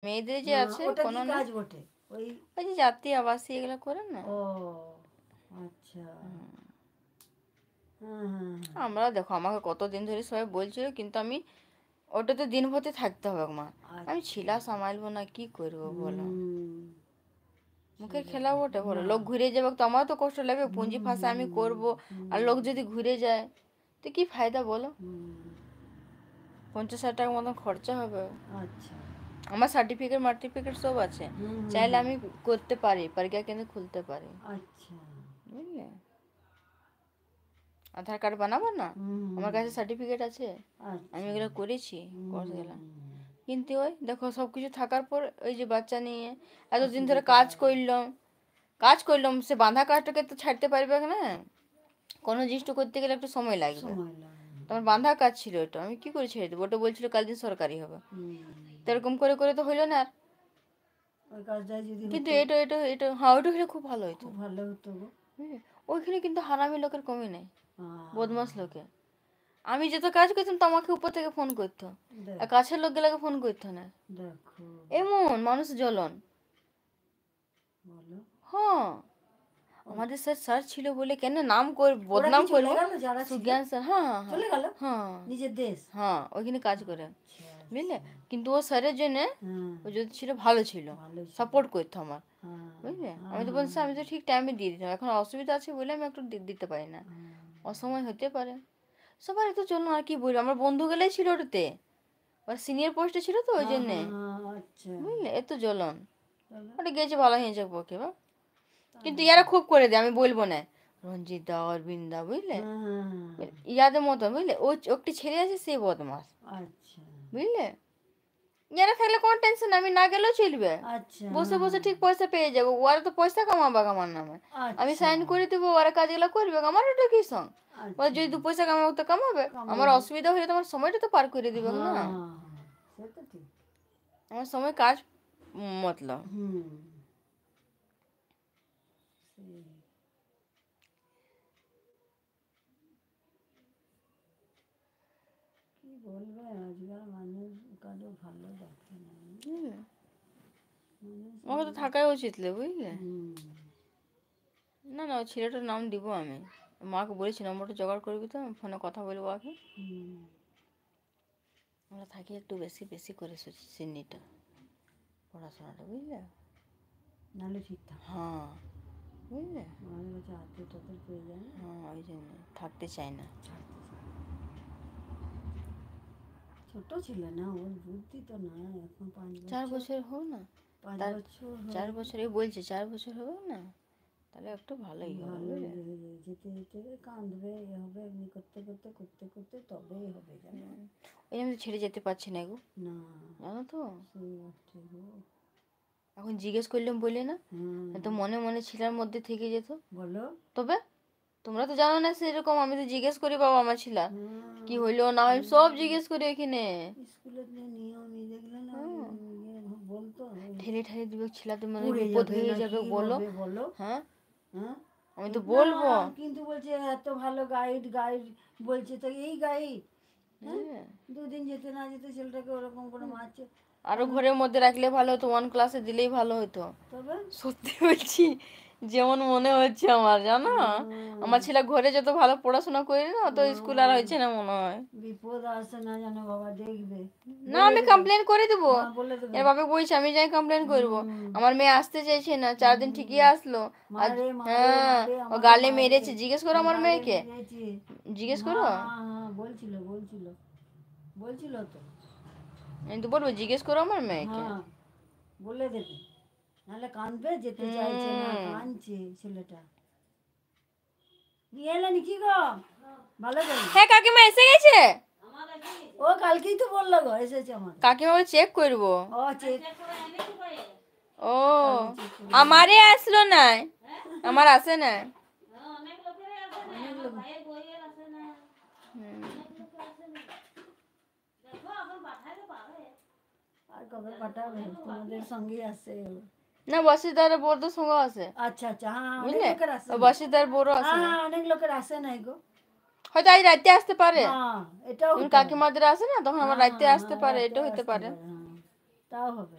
মেয়েদের যে আছে ওটা কোনো কি না, কাজ বটে? ওই ওই যে জাতি আবাসী এগুলো করে না। ও আচ্ছা। হ্যাঁ হ্যাঁ হ্যাঁ। আমরা দেখো আমাকে কতদিন ধরে সবাই বলছিল, কিন্তু আমি ওটাতে দিন ভর্তি থাকতে হবে মা। আমি আচ্ছা। ছিলা সামালবো না, কি করবো বলো। হুম। মুখে সেটাই। খেলা ওঠে বলো, না। লোক ঘুরে যাবে তো আমারও তো কষ্ট লাগবে, পুঁজি হুম ফাঁসা আমি হুম করব, আর হুম লোক যদি ঘুরে যায় তো কি ফায়দা বলো। হুম। 50,000 টাকা মতন খরচা হবে। আচ্ছা। আমার সার্টিফিকেট সব আছে, হুম হুম চাইলে হুম। আমি করতে পারি, পরীক্ষা কিন্তু খুলতে পারি, আচ্ছা। বুঝলে। আধার কার্ড বানাবো না, হুম আমার কাছে সার্টিফিকেট আছে, আমি আচ্ছা। এগুলো করেছি কোর্স গেলা। হুম। কিন্তু ওই দেখো সব কিছু থাকার পর ওই যে বাচ্চা নিয়ে এতদিন ধরে অসুবিধা। কাজ করলাম সে বাঁধা কাজটাকে তো ছাড়তে পারবে না, কোনো জিনিসটা করতে গেলে একটু সময় লাগবে। সময় লাগে। তোমার বাঁধা কাজ ছিল ওটা, আমি কি করে ছেড়ে দেবো, ওটা বলছিল কাল দিন সরকারি হবে, হুম। তো এরকম করে করে তো হইলো না আর। ওই কাজটাই যদি কিন্তু হতো এটা হ্যাঁ ওটা হলে খুব ভালো হতো, খুব ভালো হতো গো। বুঝলে। ওইখানে কিন্তু হারামি লোকের কমই নেই, বদমাস আহ, লোকে। আমি যত কাজ করতাম তো আমাকে উপর থেকে ফোন করতো, আর দেখ কাছের লোকগুলোকে ফোন করতো না, দেখো এমন মানুষ জ্বলন। বলো। হ্যাঁ, আমাদের স্যার ছিল বলে কেন নাম ওরা কি বদনাম চলে করবো। গেল যারা ছিল? সুজ্ঞান স্যার, হ্যাঁ হ্যাঁ হ্যাঁ চলে গেল হ্যাঁ নিজের দেশ? হ্যাঁ, ওইখানে কাজ করে, আচ্ছা বুঝলে। আচ্ছা। কিন্তু ও স্যারের জন্যে হ্যাঁ ও যদি ছিল ভালো ছিল, ভালো ছিল। সাপোর্ট করতো আমার, হ্যাঁ বুঝলে। হ্যাঁ আমি তো বলছি আমি তো ঠিক টাইমে দিয়ে দিতাম, এখন অসুবিধা আছে বলে আমি একটু দিতে পারি না, হ্যাঁ অসময় হতে পারে। সবার তো চলো আর কি বলবো, আমার বন্ধুগুলোই ছিল ওটাতে, ওর সিনিয়র পোস্টে ছিল তো ওই হ্যাঁ জন্যে, হ্যাঁ হ্যাঁ, আচ্ছা। বুঝলে। এত জ্বলন, তাহলে ওটা গেছে ভালো হয়েছে পক্ষে বা। কিন্তু তাহলে ইয়ারা কি? খুব করে দেয়, আমি বলবো না, রঞ্জিত দা অরবিন্দা, বুঝলে, হ্যাঁ হ্যাঁ ইয়াদের মতো, বুঝলে। ও একটি ছেলে আছে সেই বদমাস, হ্যাঁ, আচ্ছা বুঝলে। ইয়ারা থাকলে কোনো টেনশন, আমি না গেলেও চলবে, আচ্ছা। বসে হ্যাঁ বসে ঠিক পয়সা পেয়ে যাবো, ওরা তো পয়সা কামাবে আমার নামে, আমি আচ্ছা সাইন করে দেবো, ওরা কাজগুলো করবে, আমার ওটা কি সঙ্গ। ওরা আচ্ছা। যদি 2 পয়সা কামাবে তো কামাবে, আমার কামাবে। অসুবিধা হলে তোমার সময়টা তো পার করে দিবে হ্যাঁ না, হ্যাঁ হ্যাঁ, সে তো ঠিক। আমার সময় কাজ মতলব। হুম। সেই। কি বলবে আজকাল মানুষ কারো ভালো দেখে না, বুঝলে, মানুষ ওকে তো থাকাই উচিত লে, বুঝলে। হুম না না, ওই ছেলেটার নাম দিব আমি, মাকে বলেছি নম্বরটা জোগাড় করবি তো, আমি ফোনে কথা বলবো আগে। হুম। আমরা থাকি একটু বেশি বেশি করে সিন্নিটা, পড়াশোনাটা, বুঝলে। নাহলে ঠিক থাকে। হ্যাঁ, বুঝলে। আমাদের কাছে আত্মীয় টাত্মীয় পেয়ে যায় না, হ্যাঁ ওই জন্য থাকতে চাই না। ছাড়তে চায় না। ছোট ছিল না, ওর বুদ্ধি তো নাই এখন, 4 5 বছর। বছর হোক না, 5 তার বছর 4 হয়ে বছর, এই বলছে 4 বছর হবে না, তাহলে একটু ভালোই হবে, ভালো বুঝলে। যেতে যেতে কাঁদবে এ হবে, এমনি করতে করতে করতে করতে তবেই হবে জানো। ওই জন্য তো ছেড়ে যেতে পারছি না গো, না জানো তো। সেই একটা গো। এখন জিজ্ঞেস করলাম বলে না, হুম। তো মনে মনে ছেলের মধ্যে থেকে যেত। বলো। তবে তোমরা তো জানো না সেরকম, আমি তো জিজ্ঞেস করি বাবা আমার ছেলে কি হুম। হইলো না হয় সব জিজ্ঞেস করি এখানে। স্কুলের যে নিয়ম দেখলে না, হ্যাঁ, বলতো ঠেলে ঠেলে দিবে, ছেলে তো মানে পড়ে বিপদ যাবে হয়ে না যাবে কি বলো। হবে বলো। হ্যাঁ, হ্যাঁ আমি তো না বলবো। কিন্তু বলছে এত ভালো গাইড গাইড বলছে তো এই গাইড। হ্যাঁ হ্যাঁ, 2 দিন যেতে না যেতে ছেলেটাকে ওরকম করে মারছে। আরো ঘরের মধ্যে রাখলে ভালো হতো, 1 ক্লাসে দিলেই ভালো হতো। তবে সত্যি বলছি, যেমন মনে হচ্ছে আমার, জানো, আমার ছেলে ঘরে যত ভালো পড়াশোনা করি না তো স্কুল আর হয়েছে না মনে হয়। বিপদ আসে না জানো বাবা, দেখবে না, বলে আমি দেবে। কমপ্লেন করে দেবো, হ্যাঁ বলে দেবে। এর বাবা বলছে আমি যাই কমপ্লেন করবো। হুম আমার মেয়ে আসতে চাইছে না, 4 দিন ঠিকই আসলো, আর মারে মারে হ্যাঁ মারে ও আমাকে গালে মারে। মেরেছে, জিজ্ঞেস করো আমার গালে মেয়েকে, মেরেছে। জিজ্ঞেস করো। হ্যাঁ হ্যাঁ হ্যাঁ বলছিল বলছিল বলছিল তো। আমি তো বলবো জিজ্ঞেস করো আমার মেয়েকে। হ্যাঁ বলে দেবে, নাহলে কাঁদবে, যেতে চাইছে না, হুম, কাঁদছে ছেলেটা। নিয়ে এলেন কি গো? ভালো করে। হ্যাঁ কাকিমা এসে গেছে, ও কালকেই তো বললো গো এসেছে আমাকে। কাকিমা চেক করবো। ও চেক ও, কালকে চেক করে আমারে আসলো না, আমার আসে না। অনেক লোক। হুম, আর কবে পাঠাবে তোমাদের সঙ্গে আসে? না বসিদার বড় সঙ্গ আছে, আচ্ছা আচ্ছা হ্যাঁ অনেক বুঝলে। লোকের আসে ও না। বসিদার বড় আছে হ্যাঁ না, হ্যাঁ অনেক লোকের আসে নাই গো। হয়তো আজ রাতে আসতে পারে, হ্যাঁ এটাও যখন হতে পারে। কাকিমাদের আসে না তখন আমার হ্যাঁ রাতে হ্যাঁ আসতে হ্যাঁ পারে, রাতে এটা হতে আসতে পারে। পারে, হ্যাঁ তাও হবে।